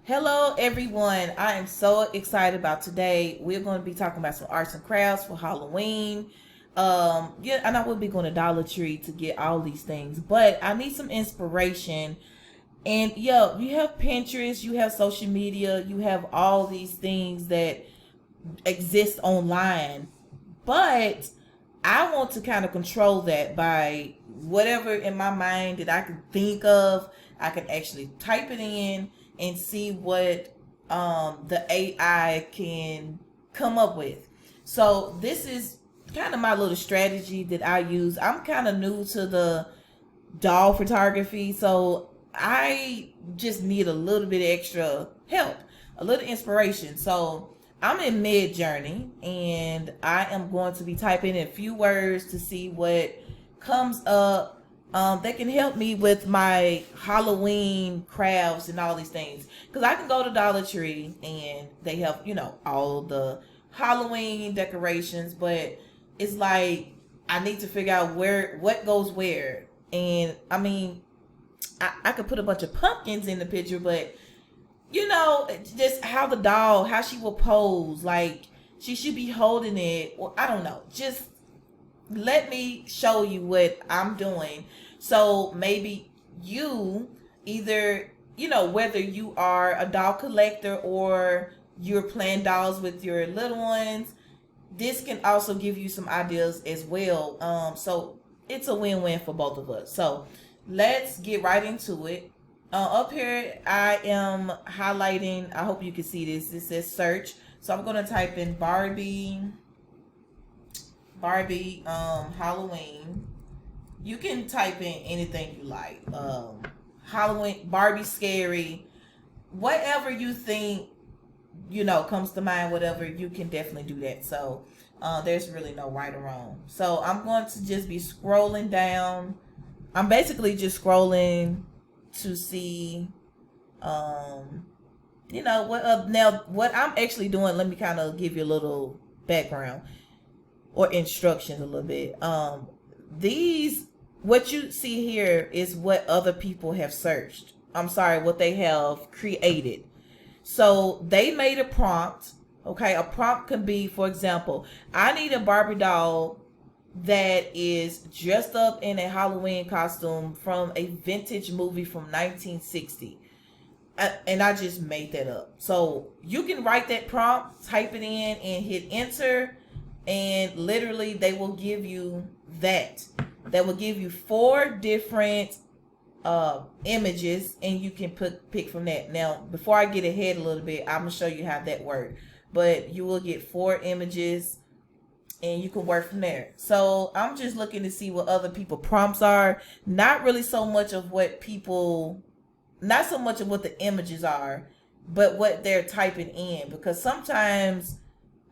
Hello everyone. I am so excited about today. We're going to be talking about some arts and crafts for Halloween. Yeah, and I will be going to Dollar Tree to get all these things, but I need some inspiration. And yeah, you have Pinterest, you have social media, you have all these things that exist online, but I want to kind of control that by whatever in my mind that I can think of. I can actually type it in and see what the AI can come up with. So this is kind of my little strategy that I use. I'm kind of new to the doll photography, so I just need a little bit extra help, a little inspiration. So I'm in MidJourney and I am going to be typing in a few words to see what comes up. That can help me with my Halloween crafts and all these things. Because I can go to Dollar Tree and they have, all the Halloween decorations, but it's like I need to figure out what goes where. And I mean, I could put a bunch of pumpkins in the picture, but just how she will pose, like she should be holding it, or I don't know. Just let me show you what I'm doing. So maybe you either, whether you are a doll collector or you're playing dolls with your little ones, this can also give you some ideas as well. So it's a win-win for both of us. So let's get right into it. Up here, I am highlighting, I hope you can see this. This says search. So I'm going to type in Barbie, Halloween. You can type in anything you like. Halloween, Barbie scary, whatever you think, comes to mind, whatever, you can definitely do that. So there's really no right or wrong. So I'm going to just be scrolling down. I'm basically just scrolling to see, what I'm actually doing. Let me kind of give you a little background or instructions a little bit. What you see here is what other people have searched. I'm sorry, what they have created. So they made a prompt. Okay, a prompt can be, for example, I need a Barbie doll that is dressed up in a Halloween costume from a vintage movie from 1960. And I just made that up. So you can write that prompt, type it in, and hit enter, and literally they will give you that. That will give you 4 different images, and you can pick from that. Now, before I get ahead a little bit, I'm gonna show you how that works. But you will get 4 images, and you can work from there. So I'm just looking to see what other people prompts are. Not really so much of what not so much of what the images are, but what they're typing in. Because sometimes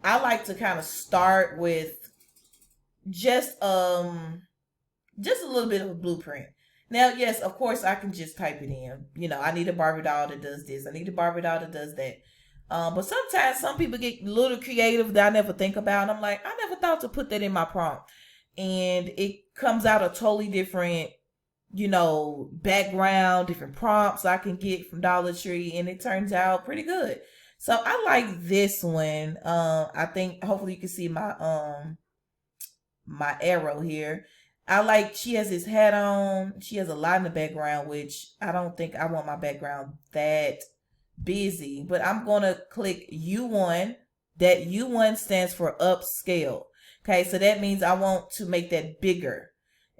I like to kind of start with just a little bit of a blueprint. Now, yes, of course, I can just type it in. I need a Barbie doll that does this. I need a Barbie doll that does that. But sometimes some people get a little creative that I never think about. I'm like, I never thought to put that in my prompt. And it comes out a totally different, background, different prompts I can get from Dollar Tree. And it turns out pretty good. So I like this one. I think hopefully you can see my arrow here. She has this hat on. She has a lot in the background, which I don't think I want my background that busy, but I'm going to click U1. That U1 stands for upscale. Okay, so that means I want to make that bigger.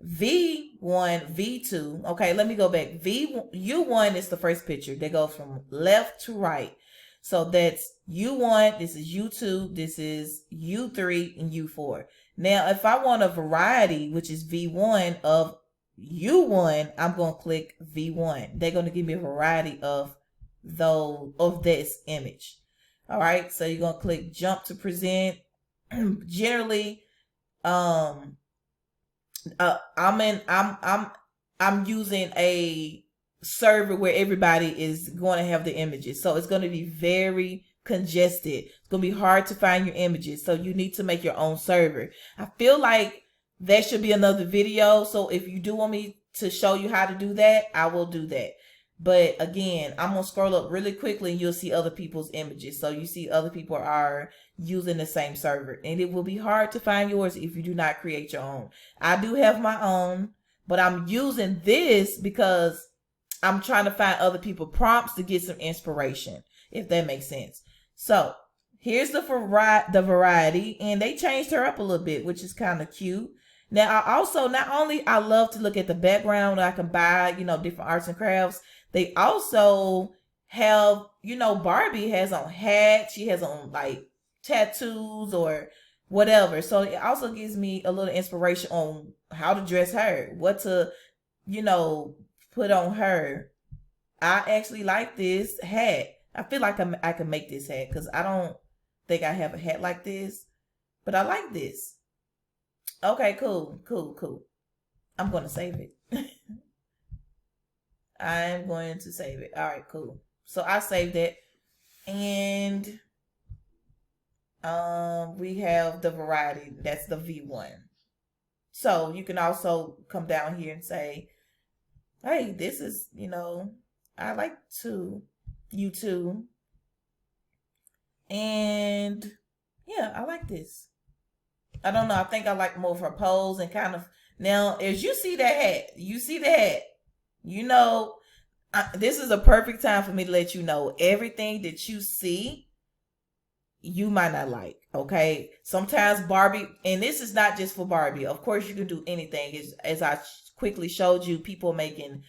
V1, V2. Okay, let me go back. U1 is the first picture that goes from left to right. So that's U1, this is U2, this is U3, and U4. Now, if I want a variety, which is V1 of U1, I'm going to click V1. They're going to give me a variety of this image. All right, so you're going to click jump to present. Generally, I'm using a server where everybody is going to have the images. So it's going to be very congested. It's going to be hard to find your images. So you need to make your own server. I feel like that should be another video. So if you do want me to show you how to do that, I will do that. But again, I'm gonna scroll up really quickly and you'll see other people's images. So you see other people are using the same server, and it will be hard to find yours if you do not create your own. I do have my own, but I'm using this because I'm trying to find other people prompts to get some inspiration, if that makes sense. So here's the variety, and they changed her up a little bit, which is kind of cute. Now, I also, not only I love to look at the background, I can buy, different arts and crafts. They also have, Barbie has on hats. She has on like tattoos or whatever. So it also gives me a little inspiration on how to dress her, what to, put on her. I actually like this hat. I feel like I can make this hat because I don't think I have a hat like this, but I like this. Okay, cool. I'm going to save it. I'm going to save it. All right, cool. So I saved it. And we have the variety. That's the V1. So you can also come down here and say, hey, this is, I like you too. And yeah, I like this. I don't know. I think I like more of her pose and kind of. Now, as you see that hat, this is a perfect time for me to let you know everything that you see, you might not like. Okay. Sometimes Barbie, and this is not just for Barbie. Of course, you can do anything. As I quickly showed you, people making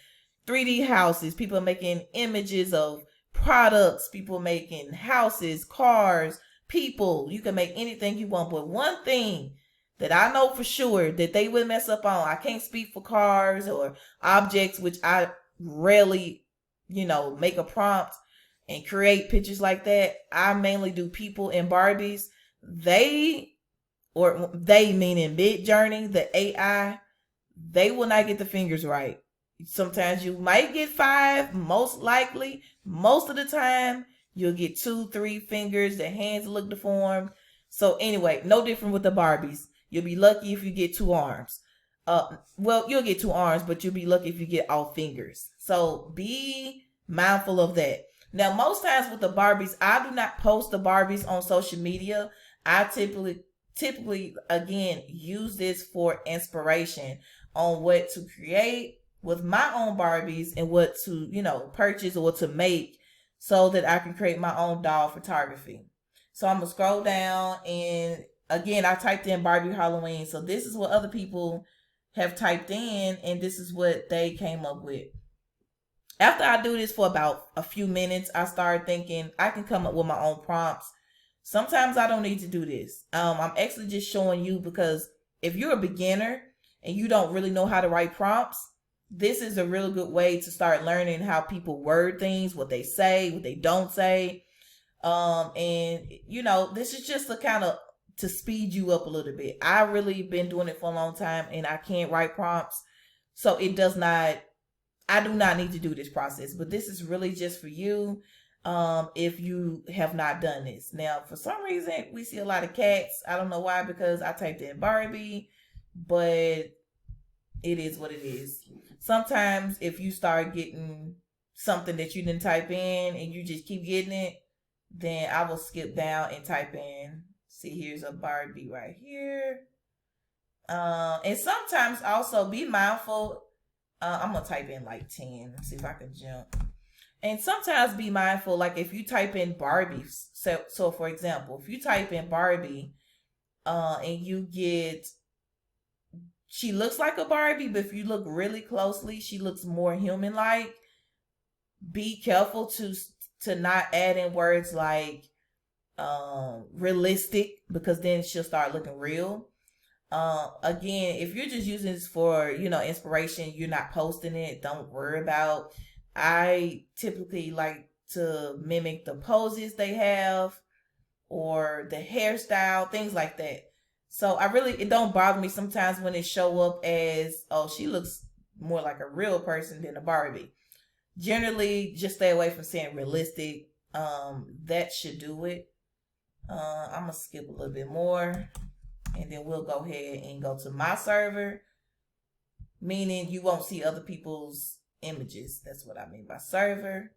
3D houses, people making images of products, people making houses, cars, people. You can make anything you want. But one thing that I know for sure that they would mess up on, I can't speak for cars or objects, which I rarely, make a prompt and create pictures like that. I mainly do people and Barbies. They meaning MidJourney, the AI, they will not get the fingers right. Sometimes you might get 5, most likely. Most of the time, you'll get 2, 3 fingers. The hands look deformed. So anyway, no different with the Barbies. You'll be lucky if you get 2 arms. You'll get 2 arms, but you'll be lucky if you get all fingers. So be mindful of that. Now, most times with the Barbies, I do not post the Barbies on social media. I typically, again, use this for inspiration on what to create with my own Barbies and what to, purchase or to make so that I can create my own doll photography. So I'm going to scroll down, and again, I typed in Barbie Halloween. So this is what other people have typed in, and this is what they came up with. After I do this for about a few minutes, I started thinking I can come up with my own prompts. Sometimes I don't need to do this. I'm actually just showing you because if you're a beginner and you don't really know how to write prompts, this is a real good way to start learning how people word things, what they say, what they don't say. And this is just a kind of to speed you up a little bit. I really been doing it for a long time and I can't write prompts. So I do not need to do this process, but this is really just for you. If you have not done this. Now, for some reason, we see a lot of cats. I don't know why, because I typed in Barbie, but it is what it is. Sometimes if you start getting something that you didn't type in and you just keep getting it, then I will skip down and type in. See, here's a Barbie right here. And sometimes also be mindful. I'm going to type in like 10. Let's see if I can jump. And sometimes be mindful, like if you type in Barbie, so for example, if you type in Barbie, and you get, she looks like a Barbie, but if you look really closely, she looks more human-like. Be careful to not add in words like realistic, because then she'll start looking real. Again, if you're just using this for, inspiration, you're not posting it, don't worry about. I typically like to mimic the poses they have or the hairstyle, things like that. So it don't bother me sometimes when it show up as, oh, she looks more like a real person than a Barbie. Generally, just stay away from saying realistic. That should do it. I'm going to skip a little bit more, and then we'll go ahead and go to my server, meaning you won't see other people's images. That's what I mean by server.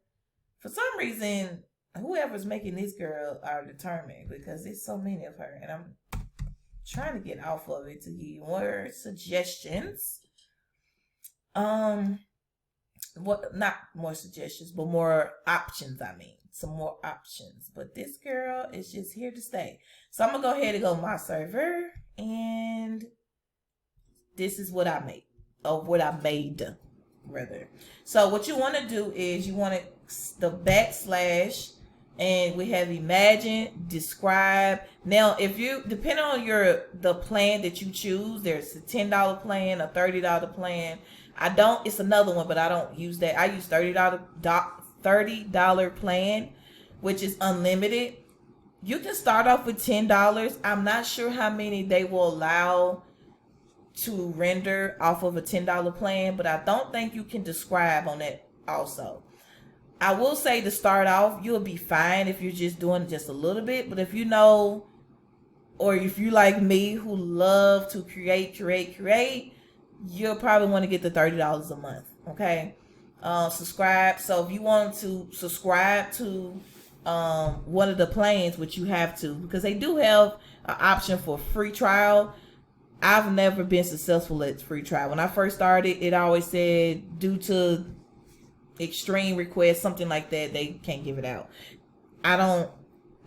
For some reason, whoever's making this girl are determined because there's so many of her, and I'm trying to get off of it to give you more suggestions. What, not more suggestions, but more options. I mean, some more options. But this girl is just here to stay. So I'm gonna go ahead and go my server, and this is what I made, or what I made rather. So what you want to do is you want to the backslash, and we have imagine, describe. Now, if you, depending on the plan that you choose, there's a $10 plan, a $30 plan. It's another one, but I don't use that. I use $30 plan, which is unlimited. You can start off with $10. I'm not sure how many they will allow to render off of a $10 plan, but I don't think you can describe on that also. I will say to start off, you'll be fine if you're just doing just a little bit, but if you know, or if you like me who love to create, you'll probably want to get the $30 a month. Okay. Subscribe. So if you want to subscribe to one of the plans, which you have to, because they do have an option for free trial. I've never been successful at free trial. When I first started, it always said due to extreme requests, something like that, they can't give it out. I don't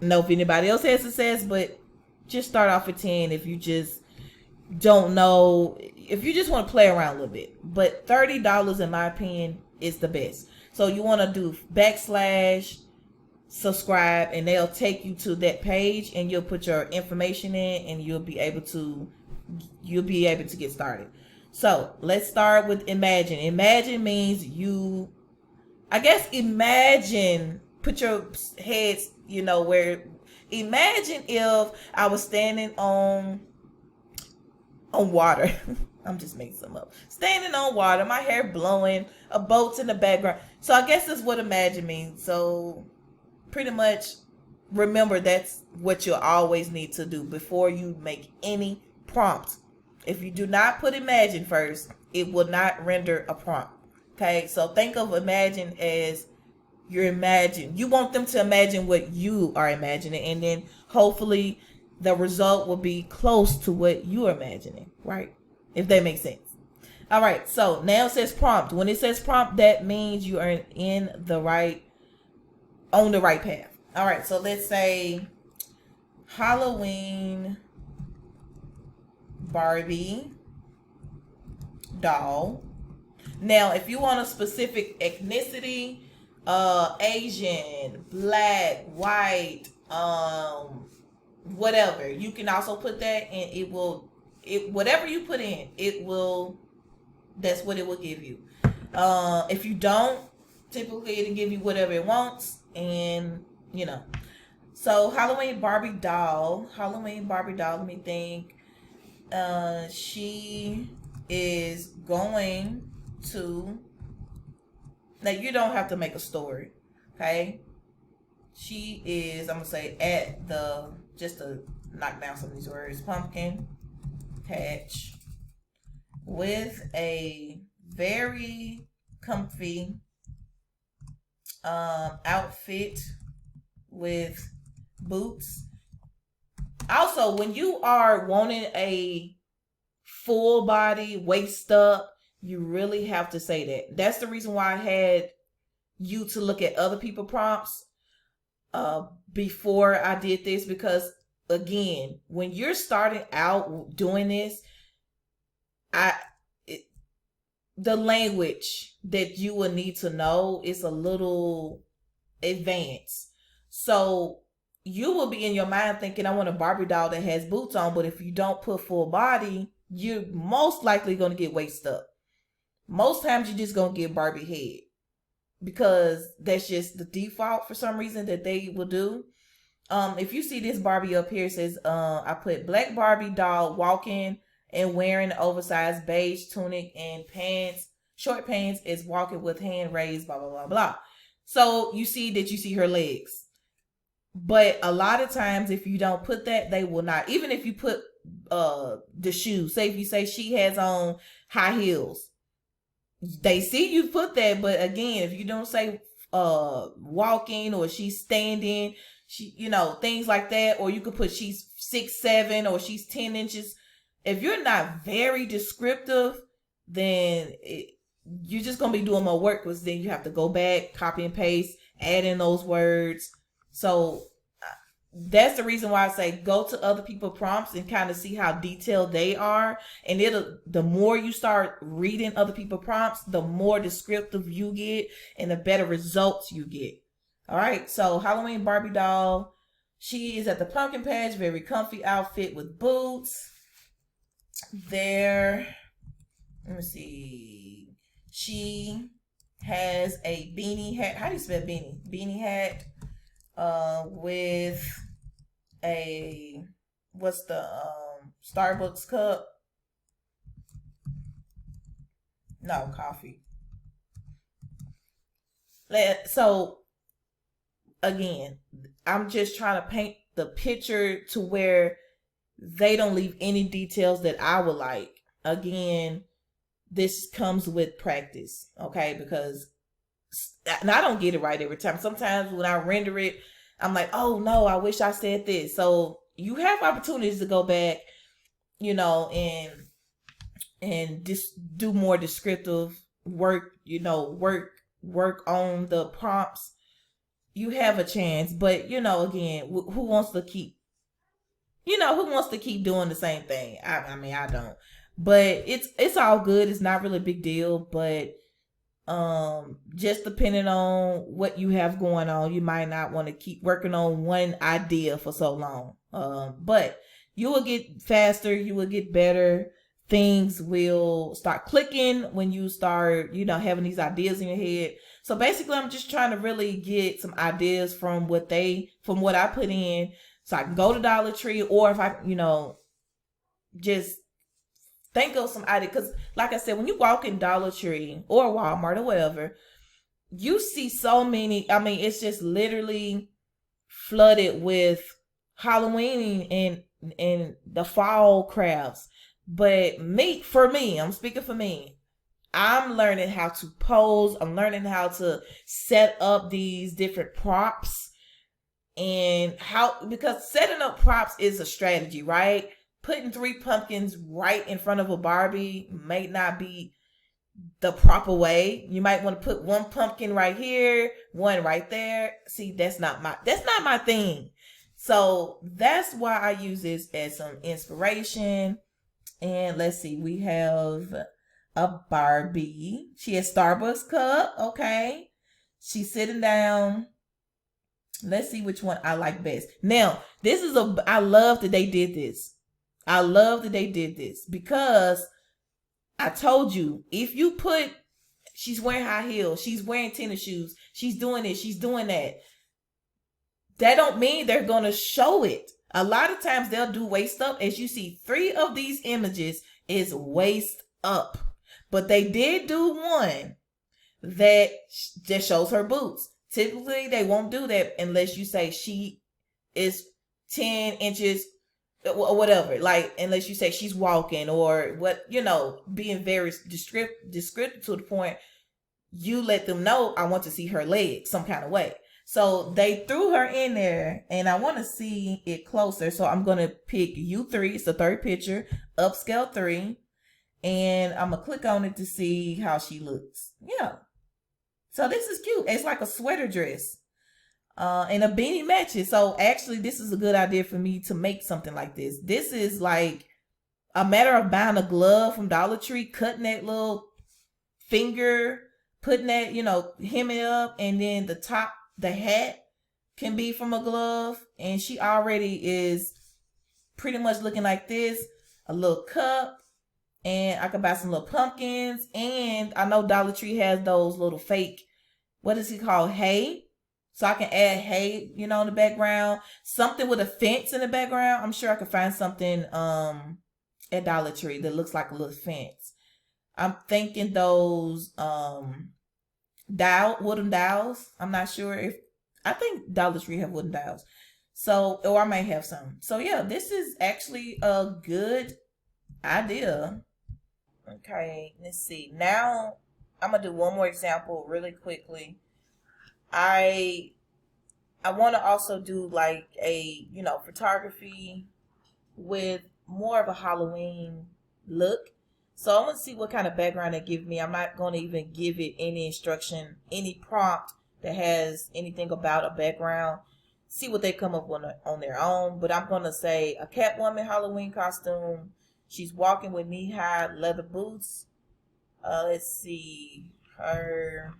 know if anybody else has success, but just start off at 10 if you just don't know, if you just want to play around a little bit. But $30, in my opinion, is the best. So you want to do backslash subscribe, and they'll take you to that page, and you'll put your information in, and you'll be able to get started. So let's start with imagine. Imagine means imagine, put your heads, where, imagine if I was standing on water. I'm just making some up. Standing on water, my hair blowing, a boat's in the background. So I guess that's what imagine means. So pretty much remember that's what you'll always need to do before you make any prompt. If you do not put imagine first, it will not render a prompt. Okay, so think of imagine as you want them to imagine what you are imagining, and then hopefully the result will be close to what you are imagining, right? If that makes sense. All right, so now it says prompt. When it says prompt, that means you are on the right path. All right, so let's say Halloween Barbie doll. Now, if you want a specific ethnicity, Asian, black, white, whatever, you can also put that, and whatever you put in, that's what it will give you. If you don't, typically it'll give you whatever it wants, and so Halloween Barbie doll, let me think. She is going to, now you don't have to make a story, okay? She is, I'm gonna say just to knock down some of these words, pumpkin patch with a very comfy outfit with boots. Also, when you are wanting a full body, waist up, you really have to say that. That's the reason why I had you to look at other people prompts before I did this, because again, when you're starting out doing this, the language that you will need to know is a little advanced. So you will be in your mind thinking, I want a Barbie doll that has boots on, but if you don't put full body, you're most likely going to get waist up. Most times you're just going to get Barbie head, because that's just the default for some reason that they will do. If you see this Barbie up here, it says, I put black Barbie doll walking and wearing oversized beige tunic and pants, short pants, is walking with hand raised, blah, blah, blah, blah. So you see her legs. But a lot of times, if you don't put that, they will not. Even if you put the shoes, say if you say she has on high heels, they see you put that, but again, if you don't say walking or she's standing, she, things like that, or you could put she's 6'7" or she's 10 inches. If you're not very descriptive, then you're just gonna be doing more work, because then you have to go back, copy and paste, add in those words. So that's the reason why I say go to other people's prompts and kind of see how detailed they are. And the more you start reading other people's prompts, the more descriptive you get and the better results you get. All right. So Halloween Barbie doll, she is at the pumpkin patch, very comfy outfit with boots. There, let me see. She has a beanie hat. How do you spell beanie? Beanie hat. With a, what's the Starbucks cup? No, coffee. So again, I'm just trying to paint the picture to where they don't leave any details that I would like. Again, this comes with practice, okay? Because, and I don't get it right every time. Sometimes when I render it, I'm like, oh no, I wish I said this. So you have opportunities to go back, and just do more descriptive work, work on the prompts. You have a chance, but again, who wants to keep, doing the same thing? I mean, I don't, but it's all good. It's not really a big deal, but just depending on what you have going on, you might not want to keep working on one idea for so long. But you will get faster, you will get better. Things will start clicking when you start, having these ideas in your head. So basically, I'm just trying to really get some ideas from what I put in, so I can go to Dollar Tree, or if I, just think of some idea. Because like I said, when you walk in Dollar Tree or Walmart or whatever, you see so many, it's just literally flooded with Halloween and the fall crafts. But for me, I'm speaking for me, I'm learning how to pose. I'm learning how to set up these different props, and because setting up props is a strategy, right? Putting 3 pumpkins right in front of a Barbie may not be the proper way. You might want to put 1 pumpkin right here, 1 right there. See, that's not my thing. So that's why I use this as some inspiration. And let's see, we have a Barbie. She has Starbucks cup. Okay. She's sitting down. Let's see which one I like best. Now, I love that they did this. I love that they did this, because I told you, if you put, she's wearing high heels, she's wearing tennis shoes, she's doing this, she's doing that, that don't mean they're going to show it. A lot of times they'll do waist up. As you see, 3 of these images is waist up. But they did do one that just shows her boots. Typically, they won't do that unless you say she is 10 inches or whatever. Like, unless you say she's walking or what, being very descriptive to the point, you let them know, I want to see her legs some kind of way. So they threw her in there, and I want to see it closer. So I'm going to pick U3. It's the 3rd picture, upscale 3. And I'm going to click on it to see how she looks. Yeah. So this is cute. It's like a sweater dress. And a beanie matches. So actually, this is a good idea for me to make something like this. This is like a matter of buying a glove from Dollar Tree, cutting that little finger, putting that, hemming it up, and then the hat can be from a glove. And she already is pretty much looking like this. A little cup. And I could buy some little pumpkins. And I know Dollar Tree has those little fake, what is it called? Hay. So I can add hay, in the background. Something with a fence in the background. I'm sure I could find something at Dollar Tree that looks like a little fence. I'm thinking those wooden dowels. I'm not sure I think Dollar Tree have wooden dowels. So, or I may have some. So yeah, this is actually a good idea. Okay, let's see. Now I'm gonna do one more example really quickly. I I want to also do like a, photography with more of a Halloween look. So I want to see what kind of background they give me. I'm not going to even give it any instruction, any prompt that has anything about a background. See what they come up with on their own. But I'm going to say a Catwoman Halloween costume. She's walking with knee-high leather boots. Let's see. Her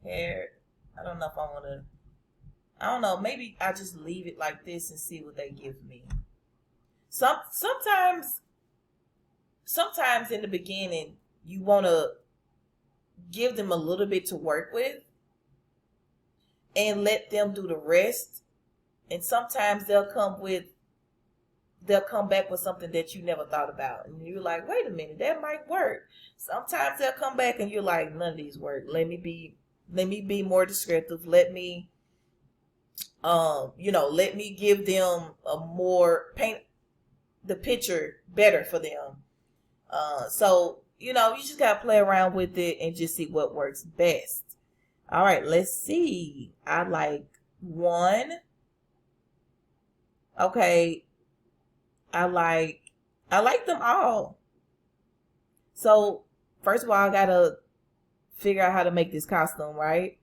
hair. I don't know if I want to. I don't know. Maybe I just leave it like this and see what they give me. Sometimes in the beginning you want to give them a little bit to work with and let them do the rest. And sometimes they'll come back with something that you never thought about, and you're like, wait a minute, that might work. Sometimes they'll come back and you're like, none of these work. Let me be more descriptive. Let me let me give them a more paint the picture better for them. So you just gotta play around with it and just see what works best. All right, let's see. I like one. Okay, I like them all. So first of all, I gotta figure out how to make this costume, right?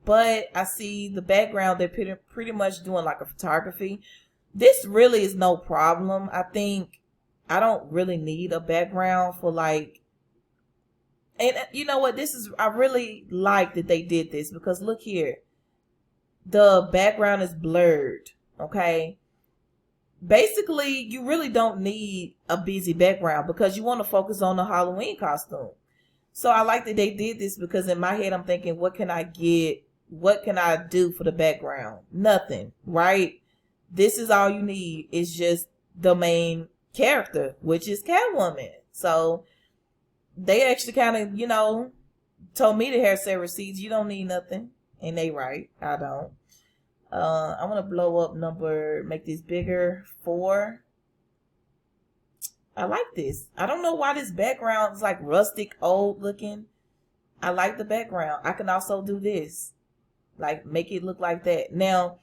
But I see the background, they're pretty much doing like a photography. This really is no problem. I think I don't really need a background for like, and you know what? I really like that they did this, because look here. The background is blurred, okay? Basically, you really don't need a busy background because you want to focus on the Halloween costume. So I like that they did this, because in my head I'm thinking, what can I get? What can I do for the background? Nothing, right? This is all you need. It's just the main character, which is Catwoman. So they actually kind of, told me the hair saver seeds, you don't need nothing. And they right. I don't. I want to blow up make this bigger, 4. I like this. I don't know why this background is like rustic, old looking. I like the background. I can also do this. Like, make it look like that. Now,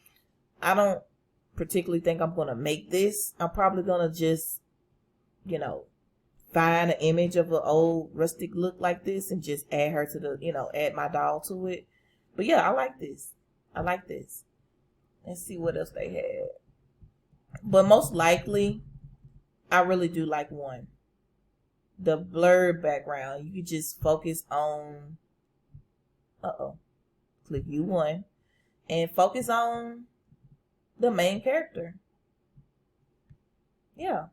I don't particularly think I'm going to make this. I'm probably going to just, find an image of an old rustic look like this and just add her to add my doll to it. But yeah, I like this. I like this. Let's see what else they had. But most likely, I really do like one. The blurred background. You could just focus on, click U1 and focus on the main character. Yeah.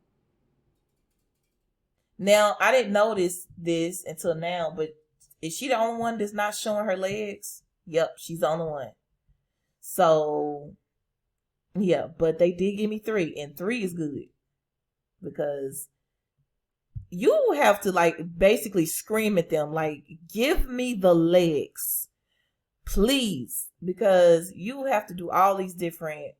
Now, I didn't notice this until now, but is she the only one that's not showing her legs? Yep, she's the only one. So, yeah, but they did give me 3, and 3 is good, because you have to like basically scream at them, like, give me the legs, please, because you have to do all these different,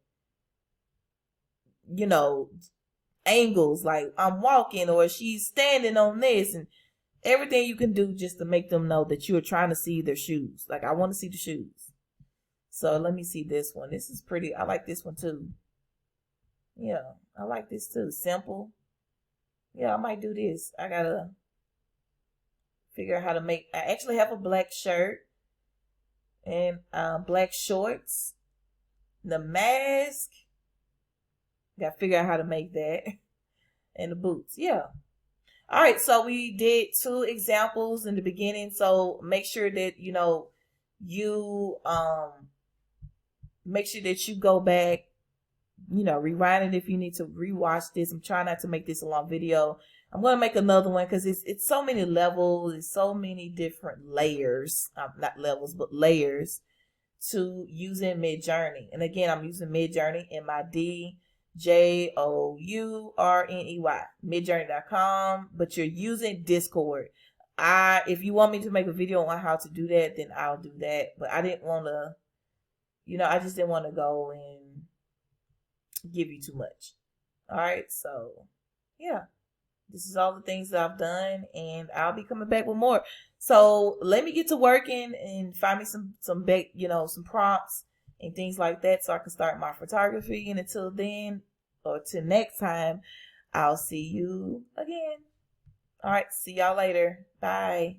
angles, like I'm walking or she's standing on this, and everything you can do just to make them know that you are trying to see their shoes. Like, I want to see the shoes. So let me see this one. This is pretty. I like this one too. Yeah, I like this too. Simple. Yeah, I might do this. I gotta figure out how to make. I actually have a black shirt and black shorts. The mask. Gotta figure out how to make that. And the boots. Yeah. All right. So we did 2 examples in the beginning. So make sure that, you make sure that you go back, rewind it if you need to rewatch this. I'm trying not to make this a long video. I'm going to make another one because it's so many levels. It's so many different layers. Not levels, but layers to using MidJourney. And again, I'm using MidJourney, MidJourney, MidJourney.com, but you're using Discord. If you want me to make a video on how to do that, then I'll do that. But I didn't want to, I just didn't want to go and give you too much. All right. So yeah, This is all the things that I've done, and I'll be coming back with more. So let me get to working and find me some some prompts and things like that, so I can start my photography. And until then, or till next time, I'll see you again. All right, see y'all later. Bye.